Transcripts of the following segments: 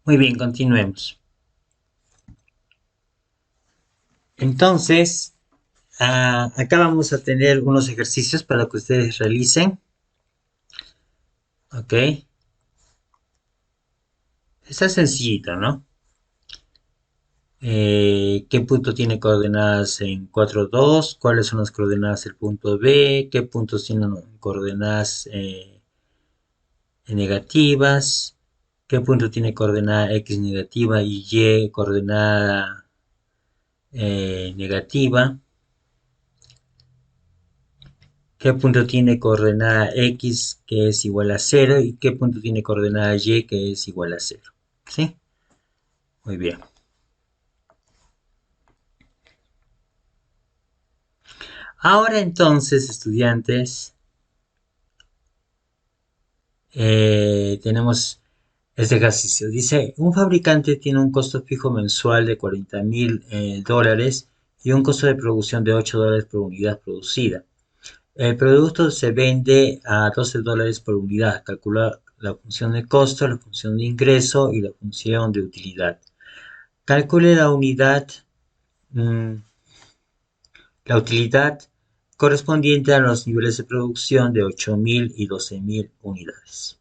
Muy bien, continuemos. Entonces, acá vamos a tener unos ejercicios para que ustedes realicen. Ok. Está sencillito, ¿no? ¿Qué punto tiene coordenadas en 4, 2? ¿Cuáles son las coordenadas del punto B? ¿Qué puntos tienen coordenadas negativas? ¿Qué punto tiene coordenada X negativa y Y coordenada negativa? ¿Qué punto tiene coordenada X que es igual a 0? ¿Y qué punto tiene coordenada Y que es igual a 0? ¿Sí? Muy bien. Ahora entonces, estudiantes, tenemos este ejercicio. Dice, un fabricante tiene un costo fijo mensual de $40,000 y un costo de producción de $8 por unidad producida. El producto se vende a $12 por unidad. Calcula la función de costo, la función de ingreso y la función de utilidad. Calcule la utilidad correspondiente a los niveles de producción de 8.000 y 12.000 unidades.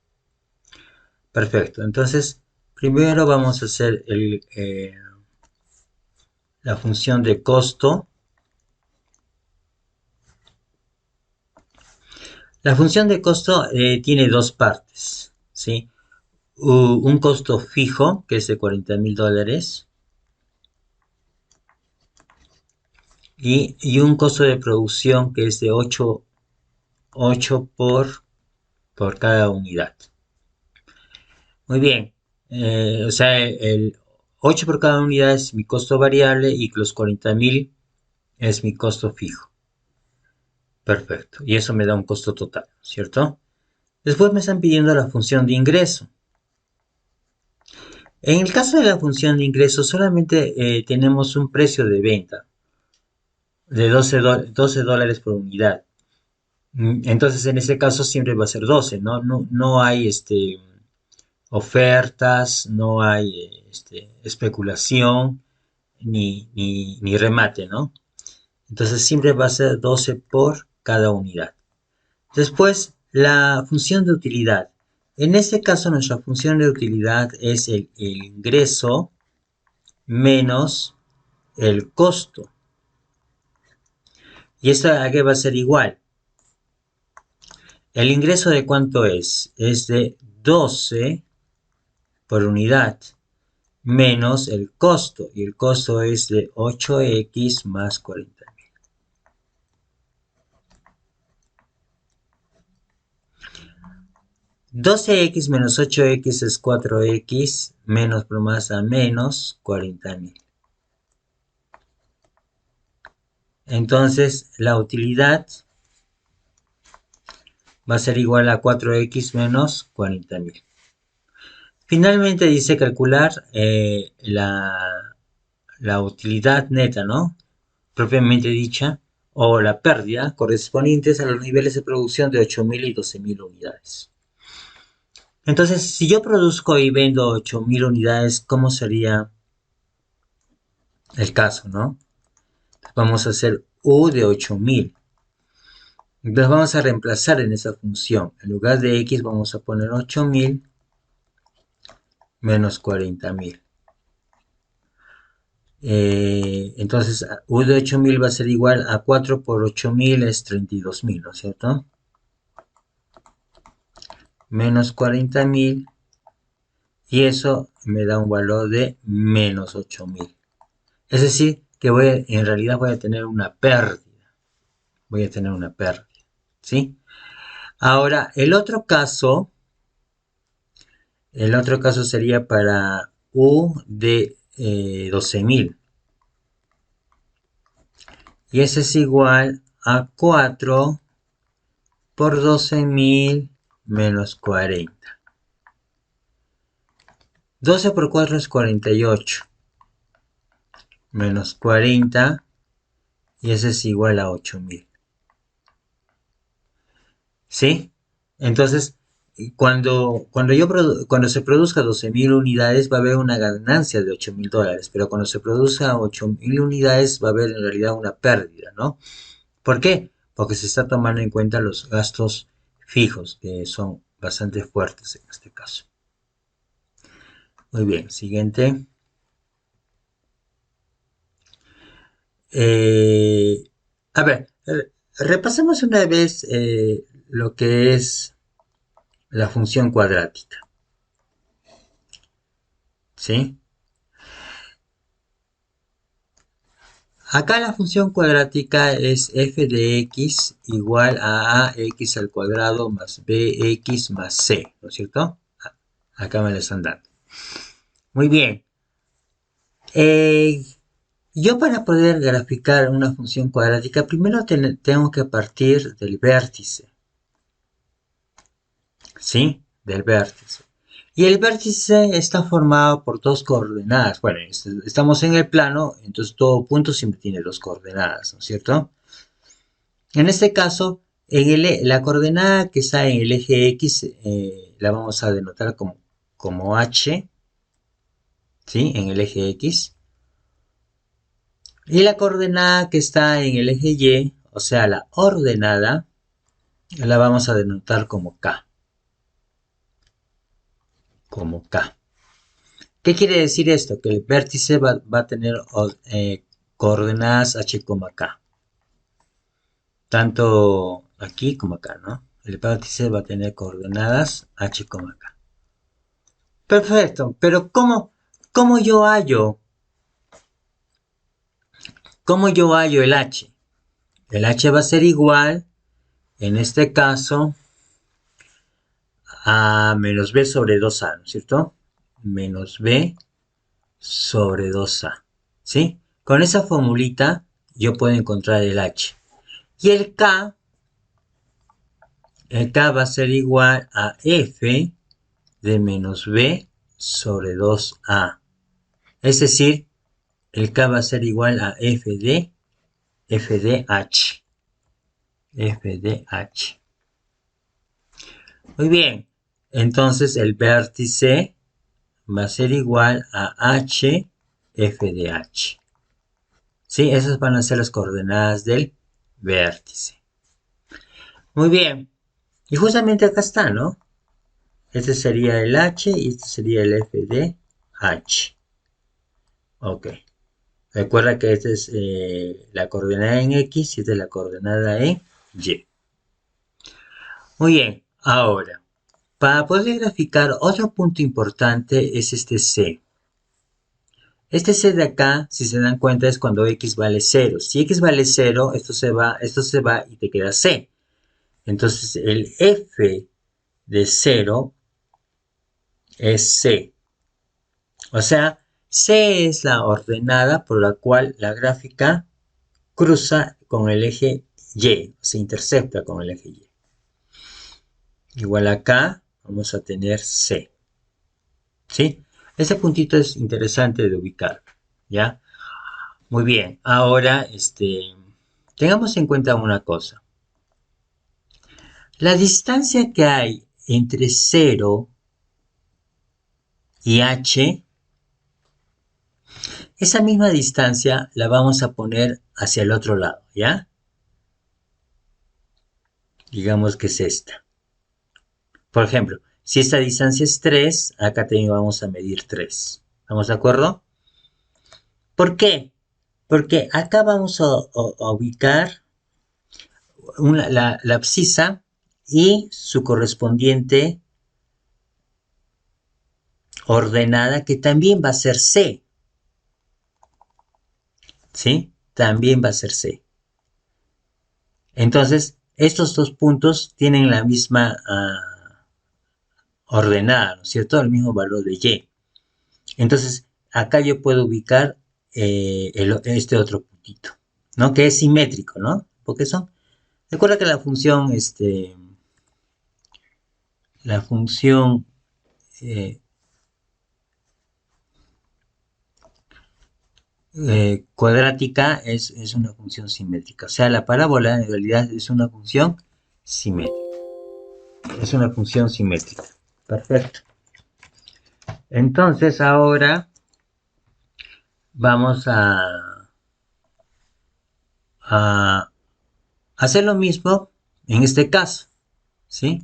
Perfecto, entonces primero vamos a hacer la función de costo. La función de costo tiene dos partes, ¿sí? Un costo fijo, que es de $40,000, y un costo de producción que es de 8 por cada unidad. Muy bien. O sea, el 8 por cada unidad es mi costo variable y los 40,000 es mi costo fijo. Perfecto. Y eso me da un costo total, ¿cierto? Después me están pidiendo la función de ingreso. En el caso de la función de ingreso, solamente tenemos un precio de venta de $12 por unidad. Entonces, en ese caso siempre va a ser 12, ¿no? No hay ofertas, no hay especulación ni remate, ¿no? Entonces siempre va a ser 12 por cada unidad. Después, la función de utilidad. En este caso, nuestra función de utilidad es el ingreso menos el costo. Y esto aquí va a ser igual. ¿El ingreso de cuánto es? Es de 12 por unidad menos el costo. Y el costo es de 8x más 40. 12x menos 8x es 4x menos por más a menos 40,000. Entonces la utilidad va a ser igual a 4x menos 40,000. Finalmente dice calcular la utilidad neta, ¿no? Propiamente dicha, o la pérdida correspondientes a los niveles de producción de 8.000 y 12.000 unidades. Entonces, si yo produzco y vendo 8.000 unidades, ¿cómo sería el caso, no? Vamos a hacer U de 8.000. Entonces vamos a reemplazar en esa función. En lugar de X vamos a poner 8.000 menos 40.000. Entonces U de 8.000 va a ser igual a 4 por 8.000 es 32.000, ¿no es cierto? Menos 40.000 y eso me da un valor de menos 8.000. Es decir, que en realidad voy a tener una pérdida. Voy a tener una pérdida, ¿sí? Ahora, el otro caso sería para U de 12.000. Y ese es igual a 4 por 12.000 menos 40. 12 por 4 es 48. Menos 40. Y ese es igual a 8.000. ¿Sí? Entonces, cuando se produzca 12.000 unidades va a haber una ganancia de $8.000, pero cuando se produzca 8.000 unidades va a haber en realidad una pérdida, ¿no? ¿Por qué? Porque se está tomando en cuenta los gastos fijos, que son bastante fuertes en este caso. Muy bien, siguiente. Eh, a ver, repasemos una vez lo que es la función cuadrática, ¿sí? Acá la función cuadrática es f de x igual a ax al cuadrado más bx más c, ¿no es cierto? Acá me lo están dando. Muy bien. Yo para poder graficar una función cuadrática, primero tengo que partir del vértice, ¿sí? Del vértice. Y el vértice está formado por dos coordenadas. Bueno, estamos en el plano, entonces todo punto siempre tiene dos coordenadas, ¿no es cierto? En este caso, la coordenada que está en el eje X la vamos a denotar como H, ¿sí? En el eje X. Y la coordenada que está en el eje Y, o sea, la ordenada, la vamos a denotar como K. Como K. ¿Qué quiere decir esto? Que el vértice va a tener coordenadas H, K. Tanto aquí como acá, ¿no? El vértice va a tener coordenadas H, K. Perfecto, pero ¿cómo yo hallo? ¿Cómo yo hallo el H? El H va a ser igual, en este caso, a menos B sobre 2A, ¿no es cierto? Menos B sobre 2A, ¿sí? Con esa formulita yo puedo encontrar el H. Y el K va a ser igual a F de menos B sobre 2A. Es decir, el K va a ser igual a F de H. F de H. Muy bien. Entonces el vértice va a ser igual a H F de H. ¿Sí? Esas van a ser las coordenadas del vértice. Muy bien. Y justamente acá está, ¿no? Este sería el H y este sería el F de H. Ok. Recuerda que esta es la coordenada en X y esta es la coordenada en Y. Muy bien. Ahora, para poder graficar, otro punto importante es este C. Este C de acá, si se dan cuenta, es cuando X vale 0. Si X vale 0, esto se va y te queda C. Entonces el F de 0 es C. O sea, C es la ordenada por la cual la gráfica cruza con el eje Y, se intercepta con el eje Y. Igual acá vamos a tener C. ¿Sí? Ese puntito es interesante de ubicar. ¿Ya? Muy bien. Ahora, tengamos en cuenta una cosa. La distancia que hay entre 0 y H, esa misma distancia la vamos a poner hacia el otro lado, ¿ya? Digamos que es esta. Por ejemplo, si esta distancia es 3, acá también vamos a medir 3. ¿Estamos de acuerdo? ¿Por qué? Porque acá vamos a ubicar la abscisa y su correspondiente ordenada, que también va a ser C. ¿Sí? También va a ser C. Entonces, estos dos puntos tienen la misma ordenada, ¿no es cierto? El mismo valor de Y. Entonces, acá yo puedo ubicar este otro puntito, ¿no? Que es simétrico, ¿no? Porque recuerda que la función eh, cuadrática es una función simétrica. O sea, la parábola en realidad es una función simétrica. Es una función simétrica. Perfecto. Entonces ahora vamos a hacer lo mismo en este caso, ¿sí?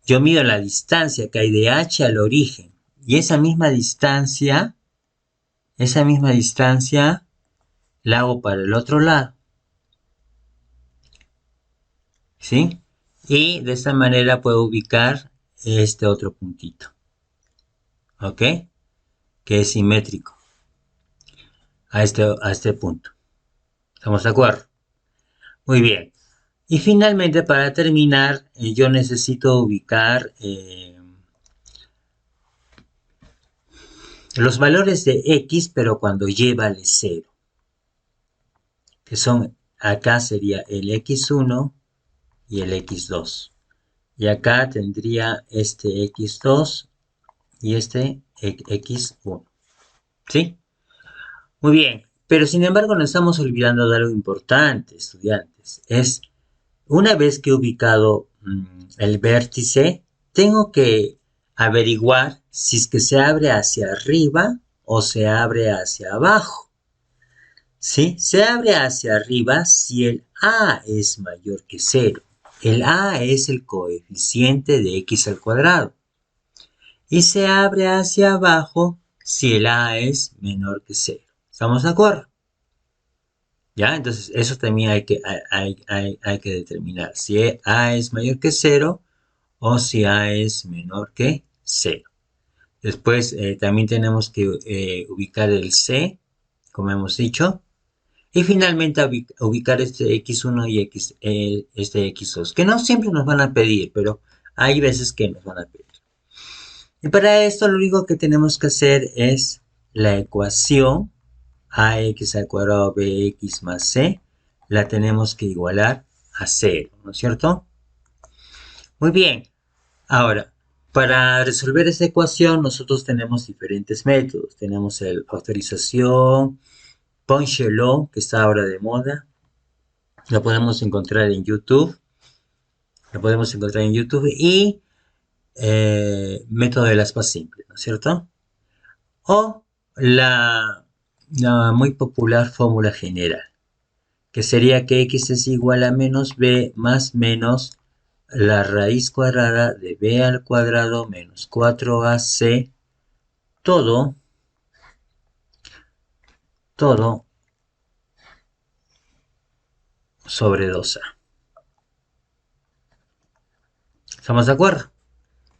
Yo mido la distancia que hay de H al origen y esa misma distancia la hago para el otro lado, ¿sí? Y de esta manera puedo ubicar este otro puntito, ¿ok? Que es simétrico a este punto. ¿Estamos de acuerdo? Muy bien. Y finalmente, para terminar, yo necesito ubicar los valores de X, pero cuando y vale 0. Que son, acá sería el X1 y el X2. Y acá tendría este X2 y este X1. ¿Sí? Muy bien. Pero sin embargo, nos estamos olvidando de algo importante, estudiantes. Es, una vez que he ubicado el vértice, tengo que averiguar si es que se abre hacia arriba o se abre hacia abajo. ¿Sí? Se abre hacia arriba si el a es mayor que 0. El a es el coeficiente de x al cuadrado. Y se abre hacia abajo si el a es menor que 0. ¿Estamos de acuerdo? ¿Ya? Entonces, eso también hay que determinar. Si a es mayor que 0 o si a es menor que 0. Después, también tenemos que ubicar el c, como hemos dicho. Y finalmente ubicar este x1 y este x2, que no siempre nos van a pedir, pero hay veces que nos van a pedir. Y para esto lo único que tenemos que hacer es la ecuación ax al cuadrado bx más c, la tenemos que igualar a 0, ¿no es cierto? Muy bien, ahora, para resolver esta ecuación nosotros tenemos diferentes métodos. Tenemos el factorización, Poincaré, que está ahora de moda. Lo podemos encontrar en YouTube. Y método de las más simples, ¿no es cierto? O la muy popular fórmula general, que sería que x es igual a menos b más menos la raíz cuadrada de b al cuadrado menos 4ac, todo sobre 2a. ¿Estamos de acuerdo?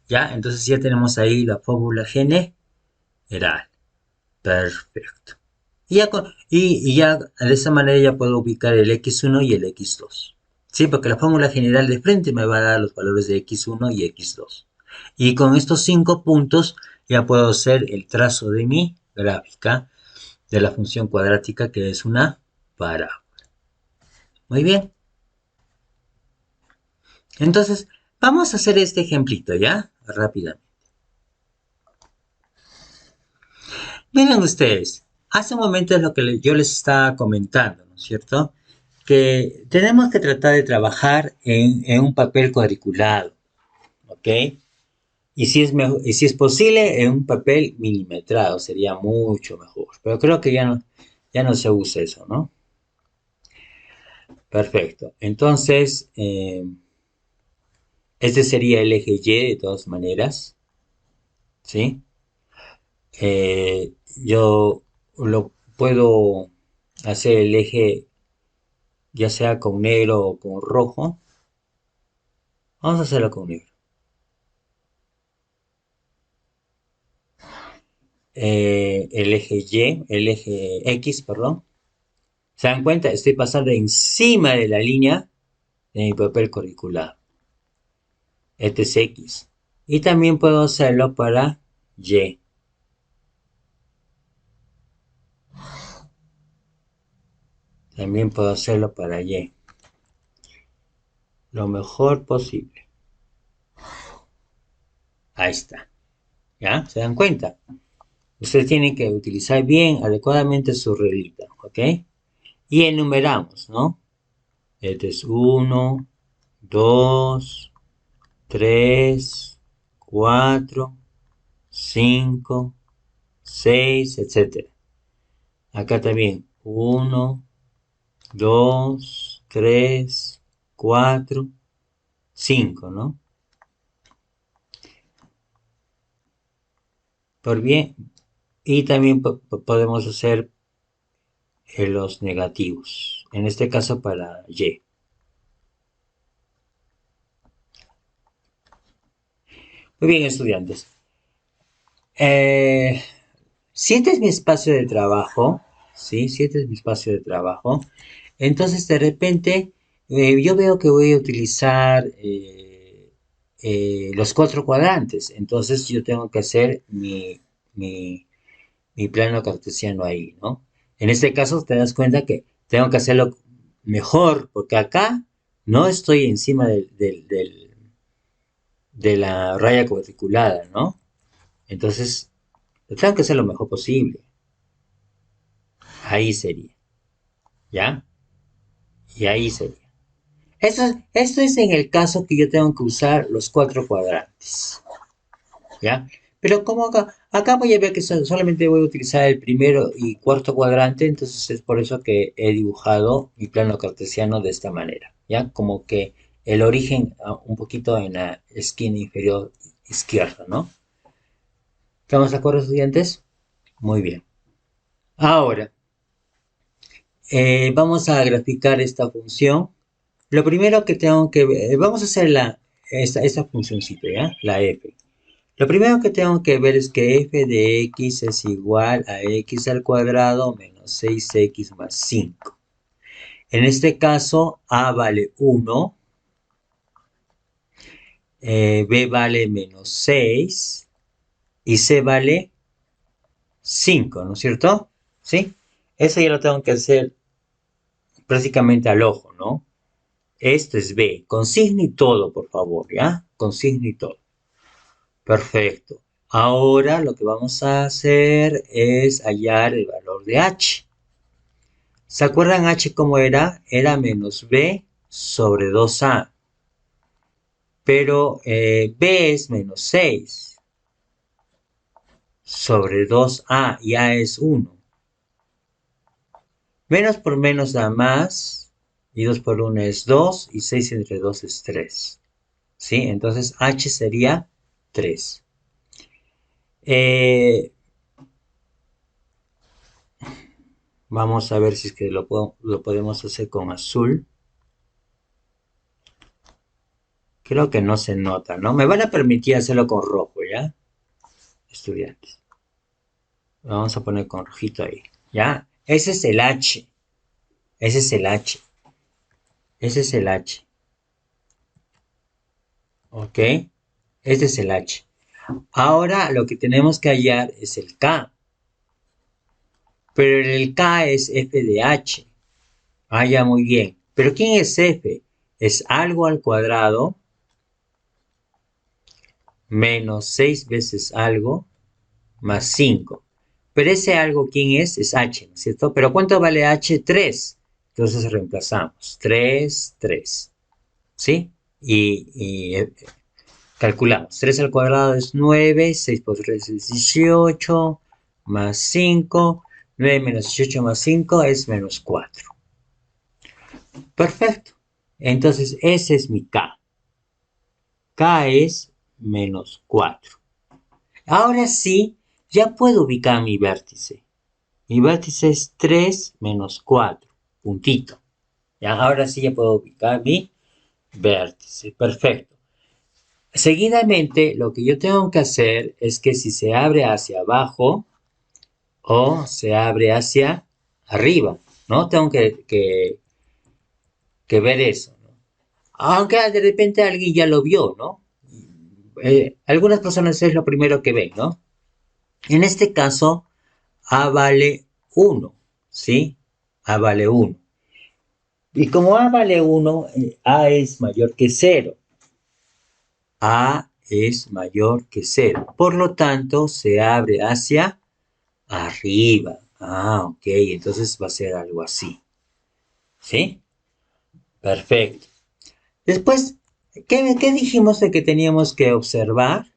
Ya, entonces ya tenemos ahí la fórmula general. Perfecto. Y ya de esa manera ya puedo ubicar el x1 y el x2. ¿Sí? Porque la fórmula general de frente me va a dar los valores de x1 y x2. Y con estos 5 puntos ya puedo hacer el trazo de mi gráfica de la función cuadrática, que es una parábola. Muy bien. Entonces, vamos a hacer este ejemplito, ¿ya? Rápidamente. Miren ustedes, hace un momento es lo que yo les estaba comentando, ¿no es cierto? Que tenemos que tratar de trabajar en un papel cuadriculado, ¿ok? Y si es posible, en un papel milimetrado, sería mucho mejor. Pero creo que ya no se usa eso, ¿no? Perfecto. Entonces, este sería el eje Y de todas maneras, ¿sí? Yo lo puedo hacer el eje ya sea con negro o con rojo. Vamos a hacerlo con negro. El eje Y, el eje X, perdón. ¿Se dan cuenta? Estoy pasando encima de la línea de mi papel curricular. Este es X. Y también puedo hacerlo para Y. También puedo hacerlo para Y. Lo mejor posible. Ahí está. ¿Ya? ¿Se dan cuenta? Ustedes tienen que utilizar bien, adecuadamente su reglita. ¿Ok? Y enumeramos, ¿no? Este es 1, 2, 3, 4, 5, 6, etcétera. Acá también 1, 2, 3, 4, 5, ¿no? Por bien. Y también podemos hacer los negativos. En este caso para Y. Muy bien, estudiantes. Eh, si este es mi espacio de trabajo, ¿sí? Si este es mi espacio de trabajo, entonces de repente yo veo que voy a utilizar los cuatro cuadrantes. Entonces yo tengo que hacer mi plano cartesiano ahí, ¿no? En este caso te das cuenta que tengo que hacerlo mejor, porque acá no estoy encima de la raya cuadriculada, ¿no? Entonces, tengo que hacer lo mejor posible. Ahí sería, ¿ya? Y ahí sería. Esto es en el caso que yo tengo que usar los cuatro cuadrantes, ¿ya? Pero como acá voy a ver que solamente voy a utilizar el primero y cuarto cuadrante, entonces es por eso que he dibujado mi plano cartesiano de esta manera, ¿ya? Como que el origen un poquito en la esquina inferior izquierda, ¿no? ¿Estamos de acuerdo, estudiantes? Muy bien. Ahora, vamos a graficar esta función. Lo primero que tengo que ver, vamos a hacer esta funcióncita, ¿ya? La f. Lo primero que tengo que ver es que f de x es igual a x al cuadrado menos 6x más 5. En este caso, a vale 1, b vale menos 6 y c vale 5, ¿no es cierto? ¿Sí? Eso ya lo tengo que hacer prácticamente al ojo, ¿no? Esto es b, con signo y todo, por favor, ¿ya? Con signo y todo. Perfecto. Ahora lo que vamos a hacer es hallar el valor de h. ¿Se acuerdan h cómo era? Era menos b sobre 2a. Pero b es menos 6 sobre 2a y a es 1. Menos por menos da más. Y 2 por 1 es 2 y 6 entre 2 es 3. ¿Sí? Entonces h sería 3. Eh, Vamos a ver si es que lo podemos hacer con azul. Creo que no se nota, ¿no? Me van a permitir hacerlo con rojo, ¿ya? Estudiantes. Vamos a poner con rojito ahí, ¿ya? Ese es el H. Ese es el H. Ese es el H. ¿Ok? Este es el H. Ahora lo que tenemos que hallar es el K. Pero el K es f de H. Ah, ya, muy bien. ¿Pero quién es f? Es algo al cuadrado menos 6 veces algo más 5. Pero ese algo, ¿quién es? Es h, ¿no es cierto? Pero ¿cuánto vale h? 3. Entonces reemplazamos. 3, 3. ¿Sí? Y calculamos. 3 al cuadrado es 9, 6 por 3 es 18, más 5. 9 menos 18 más 5 es menos 4. Perfecto. Entonces ese es mi k. K es menos 4. Ahora sí, ya puedo ubicar mi vértice. Mi vértice es 3 menos 4, puntito. ¿Ya? Ahora sí ya puedo ubicar mi vértice. Perfecto. Seguidamente, lo que yo tengo que hacer es que si se abre hacia abajo o se abre hacia arriba, ¿no? Tengo que ver eso, ¿no? Aunque de repente alguien ya lo vio, ¿no? Algunas personas es lo primero que ven, ¿no? En este caso, A vale 1, ¿sí? A vale 1. Y como A vale 1, A es mayor que 0. A es mayor que 0. Por lo tanto, se abre hacia arriba. Ah, ok. Entonces va a ser algo así. ¿Sí? Perfecto. Después, ¿qué dijimos de que teníamos que observar?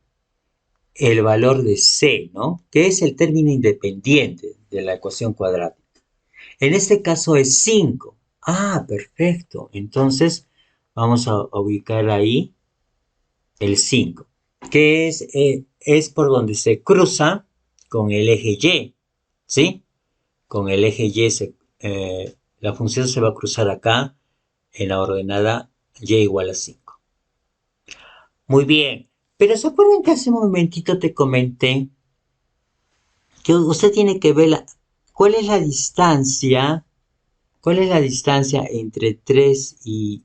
El valor de C, ¿no? Que es el término independiente de la ecuación cuadrática. En este caso es 5. Ah, perfecto. Entonces, vamos a ubicar ahí el 5, que es por donde se cruza con el eje Y, ¿sí? Con el eje Y, la función se va a cruzar acá en la ordenada Y igual a 5. Muy bien, pero ¿se acuerdan que hace un momentito te comenté que usted tiene que ver cuál es la distancia, cuál es la distancia entre 3 y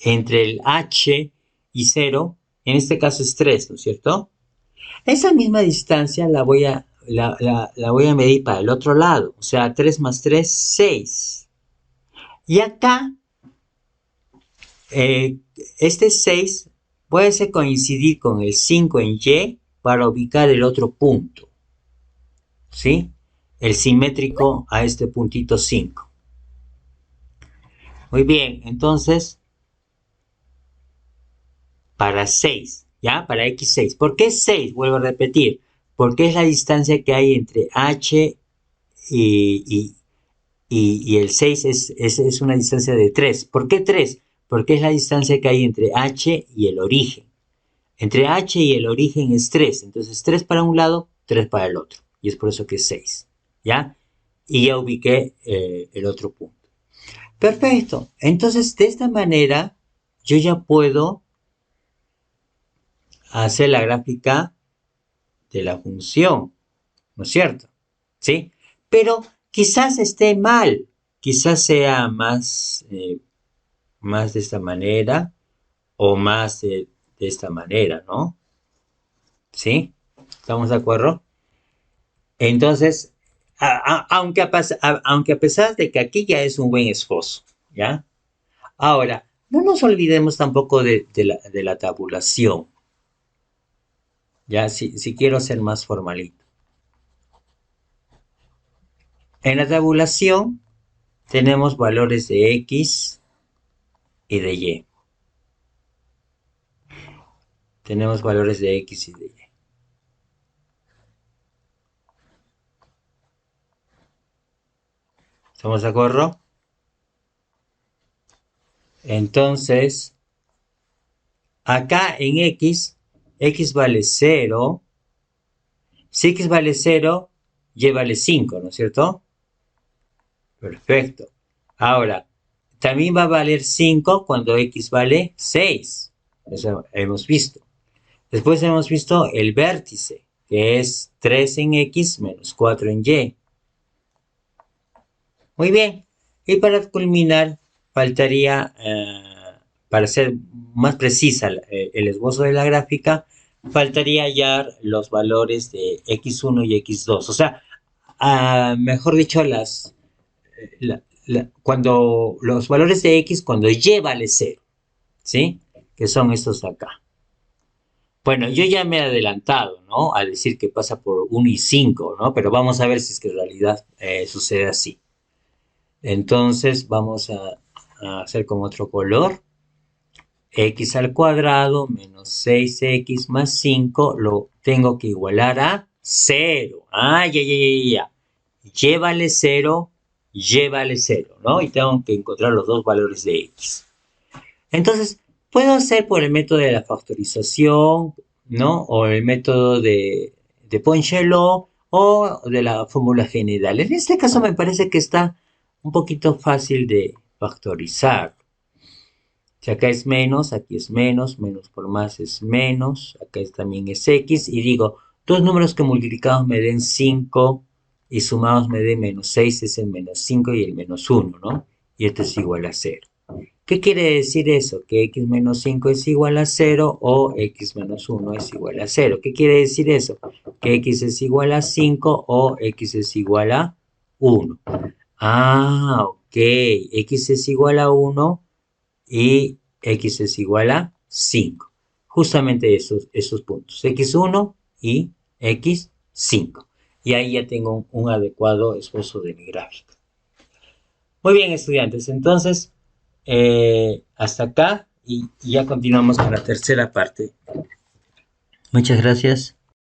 entre el H y 0? En este caso es 3, ¿no es cierto? Esa misma distancia la voy a medir para el otro lado, o sea, 3 más 3, 6. Y acá, eh, este 6 puede coincidir con el 5 en Y para ubicar el otro punto, ¿sí? El simétrico a este puntito 5. Muy bien, entonces, para 6, ¿ya? Para x6. ¿Por qué 6? Vuelvo a repetir. Porque es la distancia que hay entre h y, y, y el 6 es una distancia de 3. ¿Por qué 3? Porque es la distancia que hay entre h y el origen. Entre h y el origen es 3. Entonces 3 para un lado, 3 para el otro. Y es por eso que es 6. ¿Ya? Y ya ubiqué el otro punto. Perfecto. Entonces, de esta manera, yo ya puedo hacer la gráfica de la función, ¿no es cierto? ¿Sí? Pero quizás esté mal, quizás sea más de esta manera o más de esta manera, ¿no? ¿Sí? ¿Estamos de acuerdo? Entonces, aunque a pesar de que aquí ya es un buen esfuerzo, ¿ya? Ahora, no nos olvidemos tampoco de la tabulación, ¿ya? Si quiero ser más formalito. En la tabulación tenemos valores de X y de Y. Tenemos valores de X y de Y. ¿Estamos de acuerdo? Entonces, acá en X vale 0. Si X vale 0, Y vale 5, ¿no es cierto? Perfecto. Ahora, también va a valer 5 cuando X vale 6. Eso hemos visto. Después hemos visto el vértice, que es 3 en X menos 4 en Y. Muy bien. Y para culminar, faltaría, para ser más precisa el esbozo de la gráfica, faltaría hallar los valores de x1 y x2. O sea, mejor dicho, cuando los valores de x cuando y vale 0, ¿sí? Que son estos de acá. Bueno, yo ya me he adelantado, ¿no? A decir que pasa por 1 y 5, ¿no? Pero vamos a ver si es que en realidad sucede así. Entonces vamos a hacer con otro color. X al cuadrado menos 6x más 5 lo tengo que igualar a 0. Ah, ya. Y vale 0, y vale 0, ¿no? Y tengo que encontrar los dos valores de x. Entonces, puedo hacer por el método de la factorización, ¿no? O el método de Poincelot o de la fórmula general. En este caso me parece que está un poquito fácil de factorizar. Si acá es menos, aquí es menos, menos por más es menos, acá también es x, y digo, dos números que multiplicados me den 5 y sumados me den menos 6 es el menos 5 y el menos 1, ¿no? Y esto es igual a 0. ¿Qué quiere decir eso? Que x menos 5 es igual a 0 o x menos 1 es igual a 0. ¿Qué quiere decir eso? Que x es igual a 5 o x es igual a 1. Ah, ok. X es igual a 1 y x es igual a 5. Justamente esos puntos. x1 y x5. Y ahí ya tengo un adecuado esbozo de mi gráfico. Muy bien, estudiantes. Entonces, hasta acá y ya continuamos con la tercera parte. Muchas gracias.